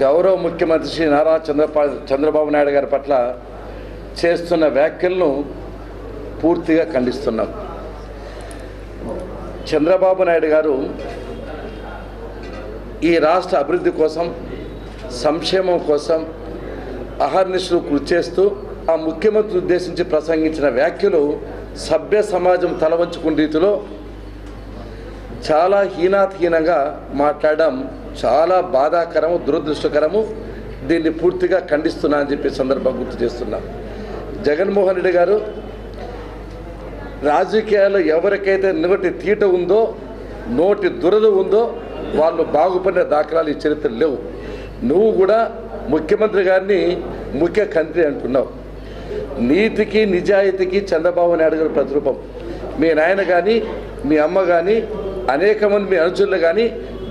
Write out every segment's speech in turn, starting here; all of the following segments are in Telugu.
గౌరవ ముఖ్యమంత్రి శ్రీ నారా చంద్రబాబు నాయుడు గారి పట్ల చేస్తున్న వ్యాఖ్యలను పూర్తిగా ఖండిస్తున్నాం. చంద్రబాబు నాయుడు గారు ఈ రాష్ట్ర అభివృద్ధి కోసం, సంక్షేమం కోసం అహర్నిశలు కృషి చేస్తూ ఆ ముఖ్యమంత్రి ఉద్దేశించి ప్రసంగించిన వ్యాఖ్యలు సభ్య సమాజం తలవంచుకునే రీతిలో చాలా హీనాతిహీనంగా మాట్లాడడం చాలా బాధాకరము, దురదృష్టకరము. దీన్ని పూర్తిగా ఖండిస్తున్నా అని చెప్పి సందర్భంగా గుర్తు చేస్తున్నా. జగన్మోహన్ రెడ్డి గారు రాజకీయాల్లో ఎవరికైతే నోటి తీట ఉందో, నోటి దురద ఉందో వాళ్ళు బాగుపడిన దాఖలాలు ఈ చరిత్ర లేవు. నువ్వు కూడా ముఖ్యమంత్రి గారిని ముఖ్య కంత్రి అంటున్నావు. నీతికి నిజాయితీకి చంద్రబాబు నాయుడు గారి ప్రతిరూపం. మీ నాయన కానీ, మీ అమ్మ కానీ, అనేక మంది మీ అనుచరులు కానీ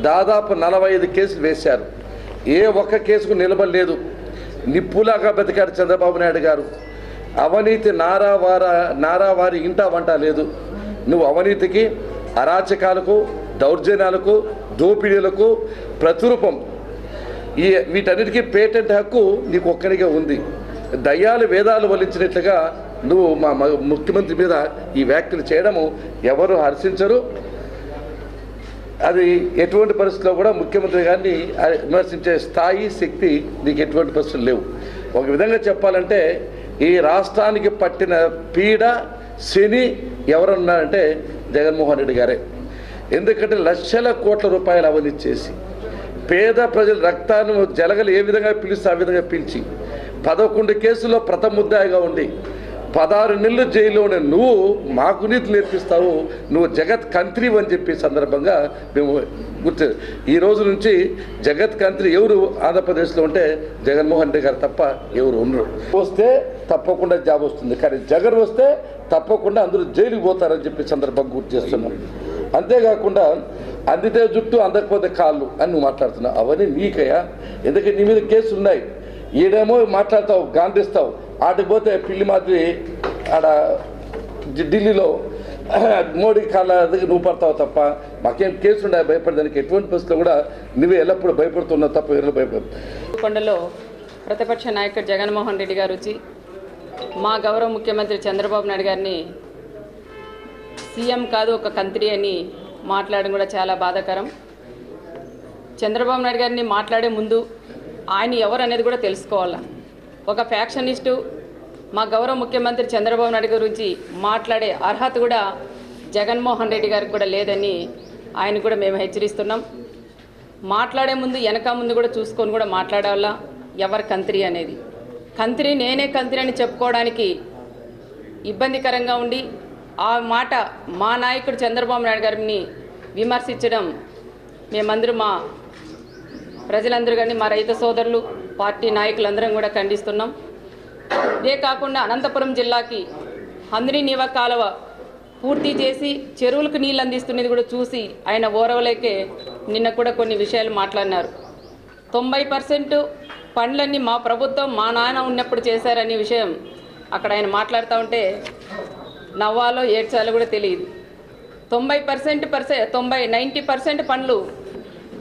దాదాపు 45 కేసులు వేశారు. ఏ ఒక్క కేసుకు నిలబడలేదు. నిప్పులాగా బతికాడు చంద్రబాబు నాయుడు గారు. అవినీతి నారావారి ఇంట వంట లేదు. నువ్వు అవినీతికి, అరాచకాలకు, దౌర్జన్యాలకు, దోపిడీలకు ప్రతిరూపం. వీటన్నిటికీ పేటెంట్ హక్కు నీకు ఒక్కరిగా ఉంది. దయ్యాలు వేదాలు వల్లించినట్లుగా నువ్వు మా ముఖ్యమంత్రి మీద ఈ వ్యాఖ్యలు చేయడము ఎవరు హర్షించరు. అది ఎటువంటి పరిస్థితుల్లో కూడా ముఖ్యమంత్రి గారిని విమర్శించే స్థాయి, శక్తి నీకు ఎటువంటి పరిస్థితులు లేవు. ఒక విధంగా చెప్పాలంటే ఈ రాష్ట్రానికి పట్టిన పీడ, శని ఎవరున్నారంటే జగన్మోహన్ రెడ్డి గారే. ఎందుకంటే లక్షల కోట్ల రూపాయలు అవినీతి చేసి పేద ప్రజల రక్తాన్ని జలగలు ఏ విధంగా పిలిస్తే ఆ విధంగా పిలిచి 11 కేసుల్లో ప్రథమ ముద్దాయిగా ఉండి 16 నెలలు జైల్లో ఉండే నువ్వు మాకు నీతి నేర్పిస్తావు, నువ్వు జగత్ కంత్రి అని చెప్పి సందర్భంగా మేము గుర్తు. ఈ రోజు నుంచి జగత్ కంత్రి ఎవరు ఆంధ్రప్రదేశ్లో ఉంటే జగన్మోహన్ రెడ్డి గారు తప్ప ఎవరు ఉండరు. వస్తే తప్పకుండా జాబ్ వస్తుంది, కానీ జగన్ వస్తే తప్పకుండా అందరూ జైలుకి పోతారని చెప్పి సందర్భంగా గుర్తు చేస్తున్నాం. అంతేకాకుండా అందితే జుట్టు, అందకపోతే కాళ్ళు అని నువ్వు మాట్లాడుతున్నావు. అవన్నీ నీకయ్యా, ఎందుకంటే నీ మీద కేసులు ఉన్నాయి. ఈడేమో మాట్లాడతావు, గాంధిస్తావు, ఆటికి పోతే పిల్లి మాదిరి ఆడ ఢిల్లీలో మోడీ కాళ్ళ దగ్గర నువ్వు పడతావు తప్ప మాకేం కేసులు ఉన్నాయి భయపడడానికి. ఎటువంటి పరిస్థితుల్లో కూడా నువ్వే ఎల్లప్పుడూ భయపడుతున్నావు తప్ప ఎవరు భయపడదు. కొండలో ప్రతిపక్ష నాయకుడు జగన్మోహన్ రెడ్డి గారు వచ్చి మా గౌరవ ముఖ్యమంత్రి చంద్రబాబు నాయుడు గారిని సీఎం కాదు ఒక కంత్రి అని మాట్లాడడం కూడా చాలా బాధాకరం. చంద్రబాబు నాయుడు గారిని మాట్లాడే ముందు ఆయన ఎవరు అనేది కూడా తెలుసుకోవాలా. ఒక ఫ్యాక్షనిస్టు మా గౌరవ ముఖ్యమంత్రి చంద్రబాబు నాయుడు గురించి మాట్లాడే అర్హత కూడా జగన్మోహన్ రెడ్డి గారికి కూడా లేదని ఆయన కూడా మేము హెచ్చరిస్తున్నాం. మాట్లాడే ముందు వెనక ముందు కూడా చూసుకొని కూడా మాట్లాడాలా ఎవరు కంత్రి అనేది. కంత్రి నేనే కంత్రి అని చెప్పుకోవడానికి ఇబ్బందికరంగా ఉండి ఆ మాట మా నాయకుడు చంద్రబాబు నాయుడు గారిని విమర్శించడం మేమందరూ, మా ప్రజలందరూ కానీ, మా రైతు సోదరులు, పార్టీ నాయకులందరం కూడా ఖండిస్తున్నాం. ఇదే కాకుండా అనంతపురం జిల్లాకి హంద్రీ నీవా కాలువ పూర్తి చేసి చెరువులకు నీళ్ళు అందిస్తున్నది కూడా చూసి ఆయన ఓరవలేకే నిన్న కూడా కొన్ని విషయాలు మాట్లాడినారు. 90% పనులన్నీ మా ప్రభుత్వం మా నాన్న ఉన్నప్పుడు చేశారనే విషయం అక్కడ ఆయన మాట్లాడుతూ ఉంటే నవ్వాలో ఏడ్చాలో కూడా తెలియదు. 90% పనులు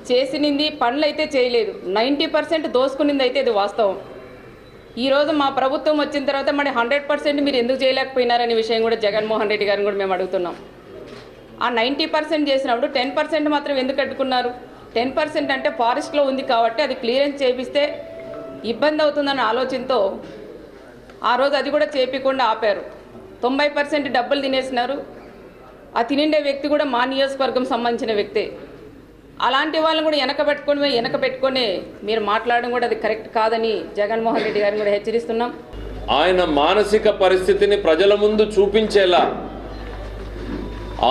చేసినింది, పనులు అయితే చేయలేదు. 90% దోసుకునింది అయితే ఇది వాస్తవం. ఈరోజు మా ప్రభుత్వం వచ్చిన తర్వాత మరి 100% మీరు ఎందుకు చేయలేకపోయినారనే విషయం కూడా జగన్మోహన్ రెడ్డి గారిని కూడా మేము అడుగుతున్నాం. ఆ 90% చేసినప్పుడు 10% మాత్రం ఎందుకు అడ్డుకున్నారు? 10% అంటే ఫారెస్ట్లో ఉంది కాబట్టి అది క్లియరెన్స్ చేపిస్తే ఇబ్బంది అవుతుందన్న ఆలోచనతో ఆ రోజు అది కూడా చేపించకుండా ఆపారు. 90% డబ్బులు తినేసినారు. ఆ తినిండే వ్యక్తి కూడా మా నియోజకవర్గం సంబంధించిన వ్యక్తే. అలాంటి వాళ్ళని కూడా వెనక పెట్టుకొని మీరు మాట్లాడడం కూడా అది కరెక్ట్ కాదని జగన్మోహన్ రెడ్డి గారిని కూడా హెచ్చరిస్తున్నాం. ఆయన మానసిక పరిస్థితిని ప్రజల ముందు చూపించేలా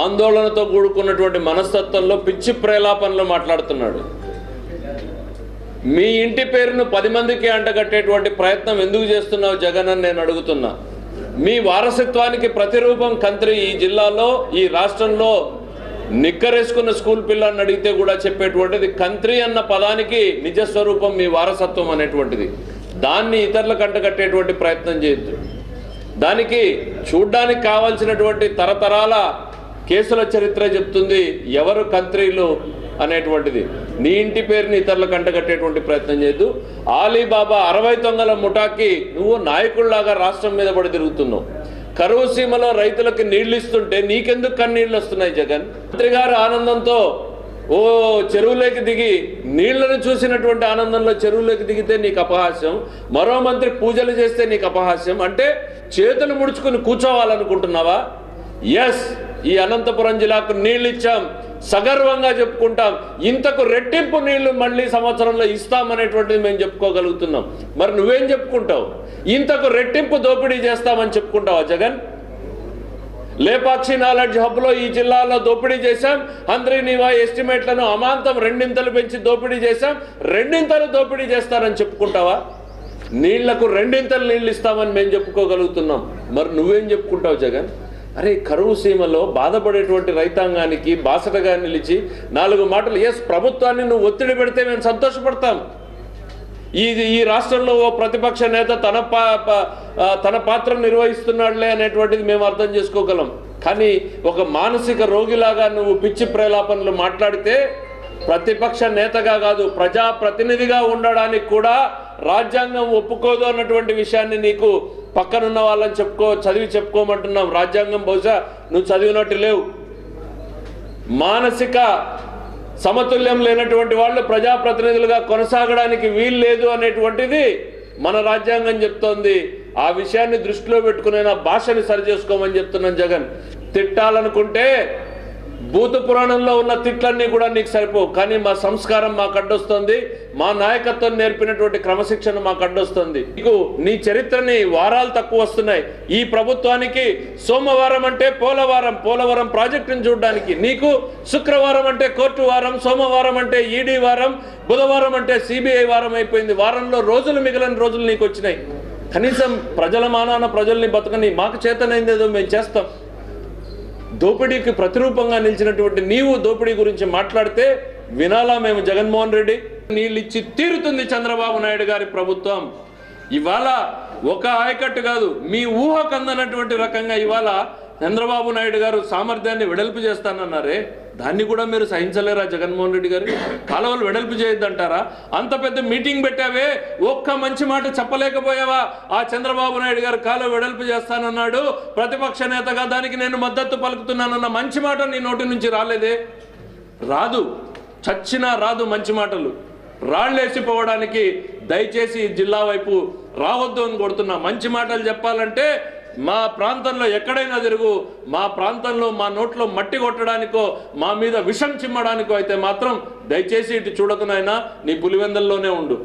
ఆందోళనతో కూడుకున్నటువంటి మనస్తత్వంలో పిచ్చి ప్రేలాపనలు మాట్లాడుతున్నాడు. మీ ఇంటి పేరును 10 మందికి అంటగట్టేటువంటి ప్రయత్నం ఎందుకు చేస్తున్నావు జగన్ అని నేను అడుగుతున్నా. మీ వారసత్వానికి ప్రతిరూపం కంత్రి ఈ జిల్లాలో, ఈ రాష్ట్రంలో నిక్కరేసుకున్న స్కూల్ పిల్లల్ని అడిగితే కూడా చెప్పేటువంటిది కంత్రి అన్న పదానికి నిజస్వరూపం మీ వారసత్వం అనేటువంటిది. దాన్ని ఇతరులకు అంటగట్టేటువంటి ప్రయత్నం చేయొద్దు. దానికి చూడ్డానికి కావాల్సినటువంటి తరతరాల కేసుల చరిత్ర చెప్తుంది ఎవరు కంత్రీలు అనేటువంటిది. నీ ఇంటి పేరుని ఇతరులకు అంటగట్టేటువంటి ప్రయత్నం చేయొద్దు. ఆలీబాబా 60 దొంగల ముఠాకి నువ్వు నాయకుల్లాగా రాష్ట్రం మీద పడి తిరుగుతున్నావు. కరువు సీమలో రైతులకు నీళ్లు ఇస్తుంటే నీకెందుకు కన్నీళ్ళు వస్తున్నాయి జగన్? మంత్రి గారు ఆనందంతో ఓ చెరువులోకి దిగి నీళ్లను చూసినటువంటి ఆనందంలో చెరువులోకి దిగితే నీకు అపహాస్యం, మరో మంత్రి పూజలు చేస్తే నీకు అపహాస్యం. అంటే చేతులు ముడుచుకుని కూర్చోవాలనుకుంటున్నావా? ఎస్, ఈ అనంతపురం జిల్లాకు నీళ్లు ఇచ్చాం, సగర్వంగా చెప్పుకుంటాం. ఇంతకు రెట్టింపు నీళ్లు మళ్ళీ సంవత్సరంలో ఇస్తామనేటువంటిది మేము చెప్పుకోగలుగుతున్నాం. మరి నువ్వేం చెప్పుకుంటావు? ఇంతకు రెట్టింపు దోపిడీ చేస్తామని చెప్పుకుంటావా జగన్? లేపాక్షి నాలెడ్జ్ హబ్లో ఈ జిల్లాలో దోపిడీ చేశాం, హంద్రీనీవా ఎస్టిమేట్లను అమాంతం 2 పెంచి దోపిడీ చేశాం, 2 దోపిడీ చేస్తారని చెప్పుకుంటావా? నీళ్లకు 2 నీళ్ళు ఇస్తామని మేము చెప్పుకోగలుగుతున్నాం. మరి నువ్వేం చెప్పుకుంటావు జగన్? అరే, కరువు సీమలో బాధపడేటువంటి రైతాంగానికి బాసటగా నిలిచి 4 మాటలు, ఎస్ ప్రభుత్వాన్ని నువ్వు ఒత్తిడి పెడితే మేము సంతోషపడతాం. ఈ రాష్ట్రంలో ఓ ప్రతిపక్ష నేత తన పాత్ర నిర్వహిస్తున్నాడులే అనేటువంటిది మేము అర్థం చేసుకోగలం. కానీ ఒక మానసిక రోగిలాగా నువ్వు పిచ్చి ప్రేలాపనలు మాట్లాడితే ప్రతిపక్ష నేతగా కాదు, ప్రజాప్రతినిధిగా ఉండడానికి కూడా రాజ్యాంగం ఒప్పుకోదు అన్నటువంటి విషయాన్ని నీకు పక్కనున్న వాళ్ళని చదివి చెప్పుకోమంటున్నాం. రాజ్యాంగం బహుశా నువ్వు చదివినట్టు లేవు. మానసిక సమతుల్యం లేనటువంటి వాళ్ళు ప్రజాప్రతినిధులుగా కొనసాగడానికి వీలు లేదు అనేటువంటిది మన రాజ్యాంగం చెప్తోంది. ఆ విషయాన్ని దృష్టిలో పెట్టుకునే భాషని సరి చేసుకోమని చెప్తున్నాను జగన్. తిట్టాలనుకుంటే భూత పురాణంలో ఉన్న తిట్లన్నీ కూడా నీకు సరిపోవు. కానీ మా సంస్కారం మాకు అడ్డొస్తుంది, మా నాయకత్వం నేర్పినటువంటి క్రమశిక్షణ మాకు అడ్డొస్తుంది. నీకు నీ చరిత్రని వారాలు తక్కువ వస్తున్నాయి. ఈ ప్రభుత్వానికి సోమవారం అంటే పోలవరం ప్రాజెక్టును చూడడానికి, నీకు శుక్రవారం అంటే కోర్టు వారం, సోమవారం అంటే ఈడీ వారం, బుధవారం అంటే సిబిఐ వారం అయిపోయింది. వారంలో రోజులు మిగిలిన రోజులు నీకు వచ్చినాయి. కనీసం ప్రజల మానాన ప్రజల్ని బతకని మాకు చేతనైందేదో మేము చేస్తాం. దోపిడీకి ప్రతిరూపంగా నిలిచినటువంటి నీవు దోపిడీ గురించి మాట్లాడితే వినాలా మేము? జగన్మోహన్ రెడ్డి నీళ్ళు ఇచ్చి తీరుతుంది చంద్రబాబు నాయుడు గారి ప్రభుత్వం. ఇవాళ ఒక ఆయకట్టు కాదు, మీ ఊహకు అందనటువంటి రకంగా ఇవాళ చంద్రబాబు నాయుడు గారు సామర్థ్యాన్ని వెడల్పు చేస్తానన్నారే, దాన్ని కూడా మీరు సహించలేరా జగన్మోహన్ రెడ్డి గారు? కాలువలు వెడల్పు చేయొద్దంటారా? అంత పెద్ద మీటింగ్ పెట్టావే, ఒక్క మంచి మాట చెప్పలేకపోయావా? ఆ చంద్రబాబు నాయుడు గారు కాలువ వెడల్పు చేస్తానన్నాడు, ప్రతిపక్ష నేతగా దానికి నేను మద్దతు పలుకుతున్నానన్న మంచి మాట నీ నోటి నుంచి రాలేదే? రాదు, చచ్చినా రాదు మంచి మాటలు. రాళ్ళేసిపోవడానికి దయచేసి జిల్లా వైపు రావద్దు అని కొడుతున్నా. మంచి మాటలు చెప్పాలంటే మా ప్రాంతంలో ఎక్కడైనా తిరుగు, మా ప్రాంతంలో మా నోట్లో మట్టి కొట్టడానికో మా మీద విషం చిమ్మడానికో అయితే మాత్రం దయచేసి ఇటు చూడకునైనా నీ పులివెందల్లోనే ఉండు.